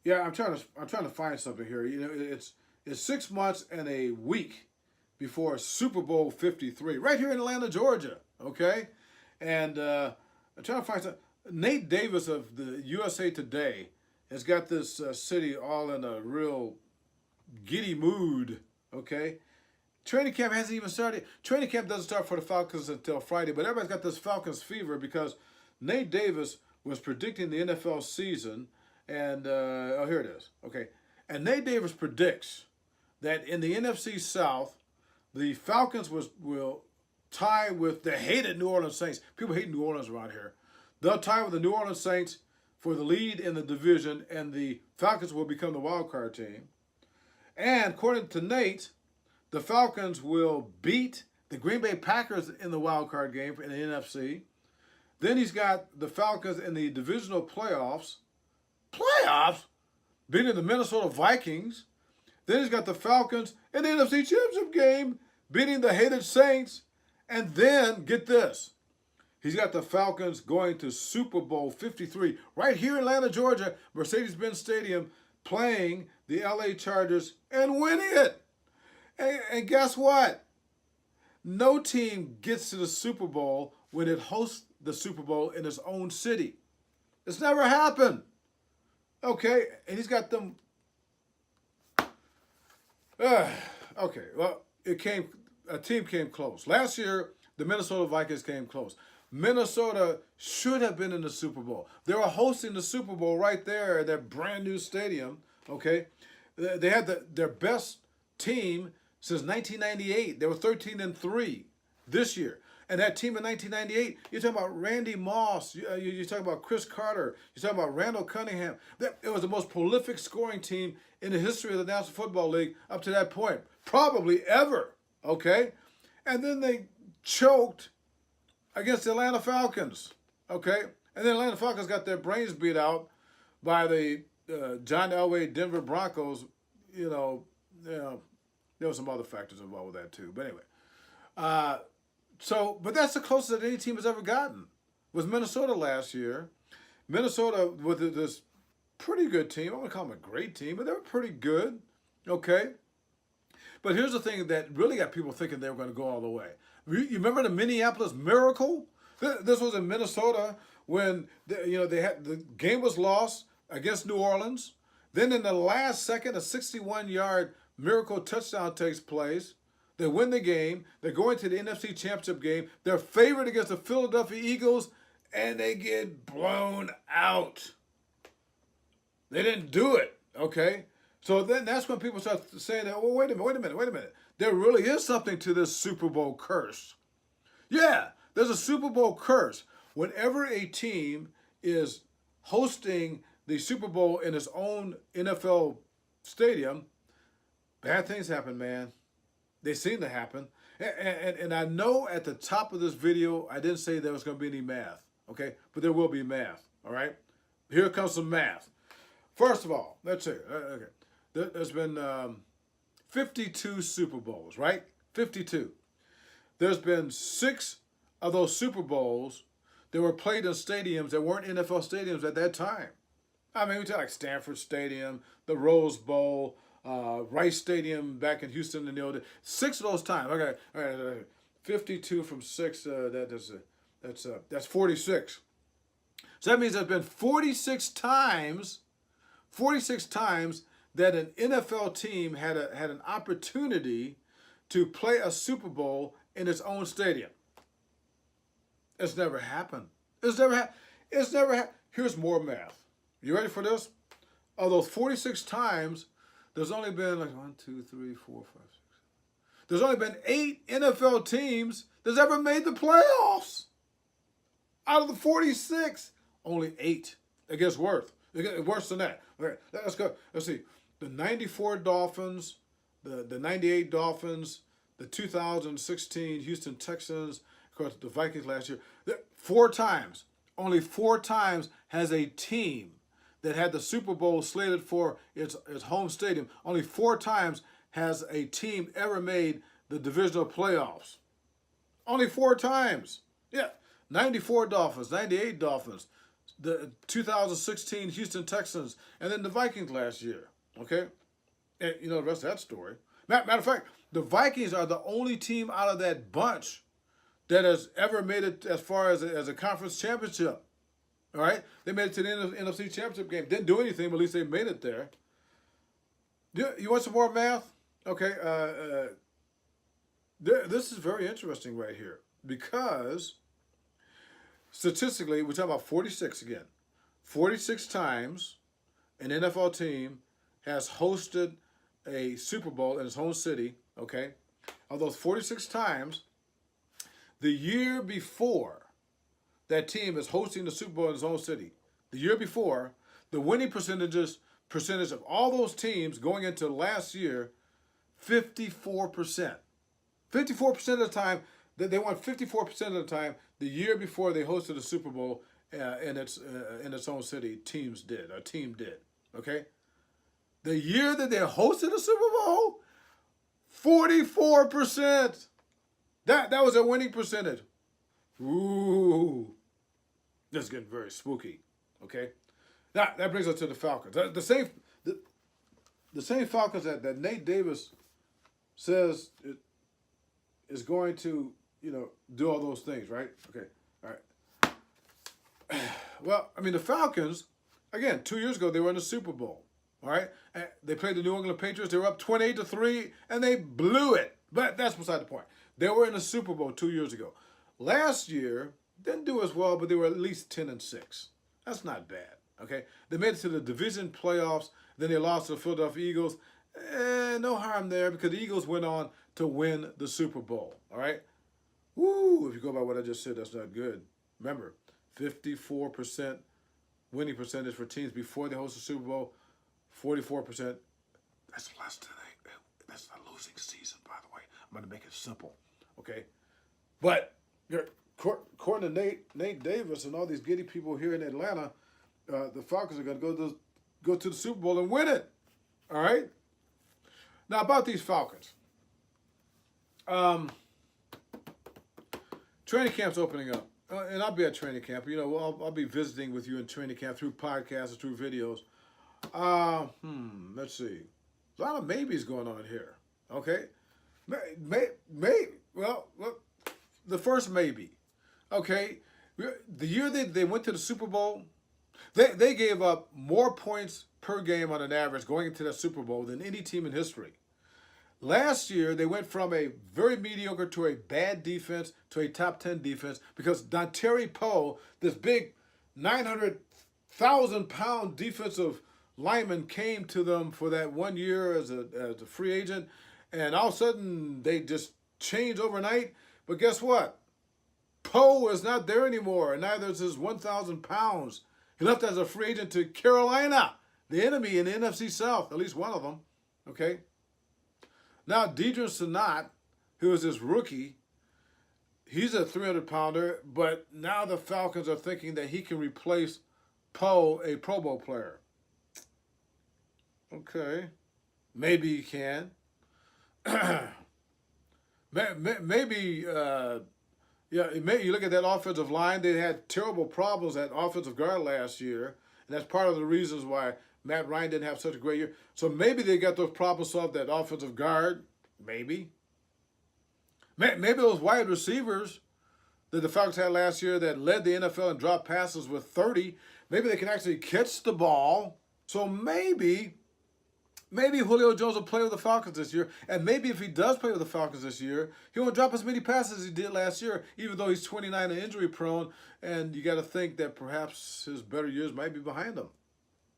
Yeah, I'm trying to find something here. You know, it's 6 months and a week before Super Bowl 53, right here in Atlanta, Georgia. Okay, and I'm trying to find some. Nate Davis of the USA Today has got this city all in a real giddy mood. Okay, training camp hasn't even started. Training camp doesn't start for the Falcons until Friday, but everybody's got this Falcons fever because Nate Davis was predicting the NFL season, and oh, here it is. Okay, and Nate Davis predicts that in the NFC South, the Falcons will tie with the hated New Orleans Saints. People hate New Orleans around here. They'll tie with the New Orleans Saints for the lead in the division, and the Falcons will become the wild card team. And according to Nate, the Falcons will beat the Green Bay Packers in the wild card game in the NFC. Then he's got the Falcons in the divisional playoffs. Playoffs? Beating the Minnesota Vikings. Then he's got the Falcons in the NFC Championship game, beating the hated Saints. And then, get this, he's got the Falcons going to Super Bowl 53 right here in Atlanta, Georgia, Mercedes-Benz Stadium, playing the LA Chargers and winning it. And guess what? No team gets to the Super Bowl when it hosts the Super Bowl in its own city. It's never happened. Okay, and he's got them. Okay, well, a team came close. Last year, the Minnesota Vikings came close. Minnesota should have been in the Super Bowl. They were hosting the Super Bowl right there at that brand new stadium. Okay, they had their best team since 1998. They were 13-3 this year. And that team in 1998, you're talking about Randy Moss, you're talking about Chris Carter, you're talking about Randall Cunningham. It was the most prolific scoring team in the history of the National Football League up to that point, probably ever, okay? And then they choked against the Atlanta Falcons, okay? And then Atlanta Falcons got their brains beat out by the John Elway Denver Broncos. You know, there were some other factors involved with that too. But anyway, but that's the closest that any team has ever gotten. Was Minnesota last year. Minnesota with this pretty good team. I wouldn't call them a great team, but they were pretty good. Okay. But here's the thing that really got people thinking they were going to go all the way. You remember the Minneapolis Miracle? This was in Minnesota when the game was lost against New Orleans. Then in the last second, a 61-yard miracle touchdown takes place. They win the game. They're going to the NFC Championship game. They're favored against the Philadelphia Eagles, and they get blown out. They didn't do it, okay? So then that's when people start saying that, well, wait a minute. There really is something to this Super Bowl curse. Yeah, there's a Super Bowl curse. Whenever a team is hosting the Super Bowl in its own NFL stadium, bad things happen, man. They seem to happen. And I know at the top of this video, I didn't say there was going to be any math, okay? But there will be math, all right? Here comes some math. First of all, let's see. Okay. There's been 52 Super Bowls, right? 52. There's been 6 of those Super Bowls that were played in stadiums that weren't NFL stadiums at that time. I mean, we talk like Stanford Stadium, the Rose Bowl, Rice Stadium back in Houston in the old days. 6 of those times. Okay, all right, 52 from 6. That's 46. So that means there's been 46 times that an NFL team had an opportunity to play a Super Bowl in its own stadium. It's never happened. It's never happened. Here's more math. You ready for this? Of those 46 times, there's only been like 1, 2, 3, 4, 5, 6. There's only been 8 NFL teams that's ever made the playoffs. Out of the 46, only 8. It gets worse. It gets worse than that. Okay, let's go. Let's see. The 94 Dolphins, the 98 Dolphins, the 2016 Houston Texans, of course, the Vikings last year. 4 times. Only 4 times has a team that had the Super Bowl slated for its home stadium. Only 4 times has a team ever made the divisional playoffs. Only 4 times. Yeah, 94 Dolphins, 98 Dolphins, the 2016 Houston Texans, and then the Vikings last year. Okay, and you know the rest of that story. Matter of fact, the Vikings are the only team out of that bunch that has ever made it as far as a conference championship. All right, they made it to the NFC Championship game. Didn't do anything, but at least they made it there. You want some more math? Okay, this is very interesting right here because statistically, we're talking about 46 again. 46 times an NFL team has hosted a Super Bowl in its home city. Okay, of those 46 times, the year before that team is hosting the Super Bowl in its own city, the year before, the winning percentage of all those teams going into last year, 54%. 54% of the time, they won 54% of the time the year before they hosted the Super Bowl in its own city. A team did. Okay, the year that they hosted the Super Bowl, 44%. That was a winning percentage. Ooh, this is getting very spooky. Okay, now that brings us to the Falcons. The same Falcons that Nate Davis says is going to do all those things, right? Okay, all right. Well, I mean the Falcons, again, 2 years ago they were in the Super Bowl. All right, and they played the New England Patriots. They were up 28-3, and they blew it. But that's beside the point. They were in the Super Bowl 2 years ago. Last year, didn't do as well, but they were at least 10-6. That's not bad, okay? They made it to the division playoffs. Then they lost to the Philadelphia Eagles. No harm there because the Eagles went on to win the Super Bowl, all right? Woo, if you go by what I just said, that's not good. Remember, 54% winning percentage for teams before they host the Super Bowl, 44%. That's less than that's a losing season, by the way. I'm going to make it simple, okay? But according to Nate Davis and all these giddy people here in Atlanta, the Falcons are going to go to the Super Bowl and win it. All right? Now, about these Falcons. Training camp's opening up. And I'll be at training camp. I'll be visiting with you in training camp through podcasts and through videos. Let's see. A lot of maybes going on here. Okay? Well, look, the first maybe. Okay? The year they went to the Super Bowl, they gave up more points per game on an average going into that Super Bowl than any team in history. Last year, they went from a very mediocre to a bad defense to a top 10 defense because Dontari Poe, this big 900,000-pound defensive lineman, came to them for that 1 year as a free agent, and all of a sudden they just changed overnight. But guess what? Poe is not there anymore, and neither is his 1,000 pounds. He left as a free agent to Carolina, the enemy in the NFC South, at least one of them. Okay? Now, Deidre Sanat, who is this rookie, he's a 300-pounder, but now the Falcons are thinking that he can replace Poe, a Pro Bowl player. Okay. Maybe he can. Maybe, you look at that offensive line, they had terrible problems at offensive guard last year, and that's part of the reasons why Matt Ryan didn't have such a great year. So maybe they got those problems solved at offensive guard. Maybe. Maybe those wide receivers that the Falcons had last year that led the NFL in drop passes with 30, maybe they can actually catch the ball. So maybe Julio Jones will play with the Falcons this year. And maybe if he does play with the Falcons this year, he won't drop as many passes as he did last year, even though he's 29 and injury prone. And you got to think that perhaps his better years might be behind him.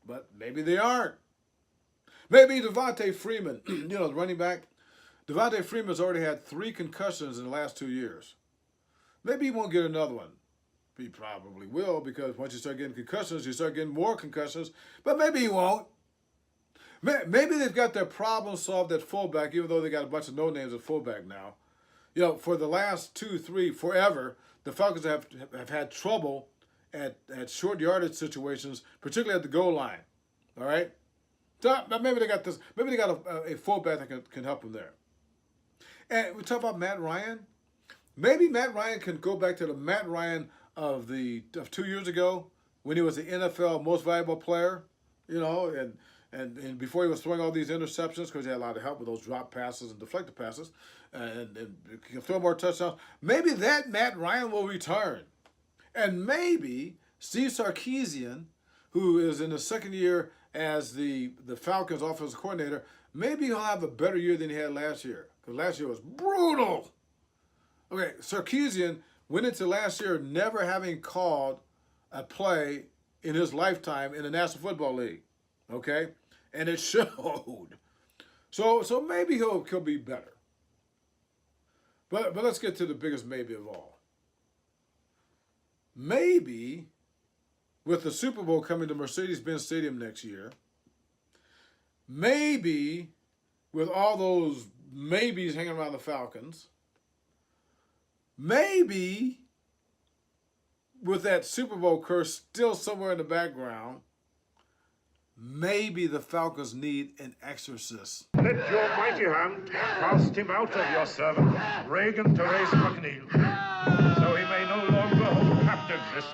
But maybe they aren't. Maybe Devontae Freeman, the running back. Devontae Freeman's already had 3 concussions in the last 2 years. Maybe he won't get another one. He probably will, because once you start getting concussions, you start getting more concussions. But maybe he won't. Maybe they've got their problem solved at fullback, even though they got a bunch of no-names at fullback now. For the last 2, 3, forever, the Falcons have had trouble at short yardage situations, particularly at the goal line. All right? So maybe they got this. Maybe they got a fullback that can help them there. And we talk about Matt Ryan. Maybe Matt Ryan can go back to the Matt Ryan of 2 years ago, when he was the NFL most valuable player, you know, and before he was throwing all these interceptions because he had a lot of help with those drop passes and deflected passes, and he can throw more touchdowns. Maybe that Matt Ryan will return. And maybe Steve Sarkisian, who is in his second year as the Falcons offensive coordinator, maybe he'll have a better year than he had last year. Because last year was brutal. Okay, Sarkisian went into last year never having called a play in his lifetime in the National Football League. Okay? And it showed. So maybe he'll be better. But let's get to the biggest maybe of all. Maybe with the Super Bowl coming to Mercedes-Benz Stadium next year, maybe with all those maybes hanging around the Falcons, maybe with that Super Bowl curse still somewhere in the background, maybe the Falcons need an exorcist. Let your mighty hand cast him out of your servant, Reagan Therese McNeil, so he may no longer hold captive this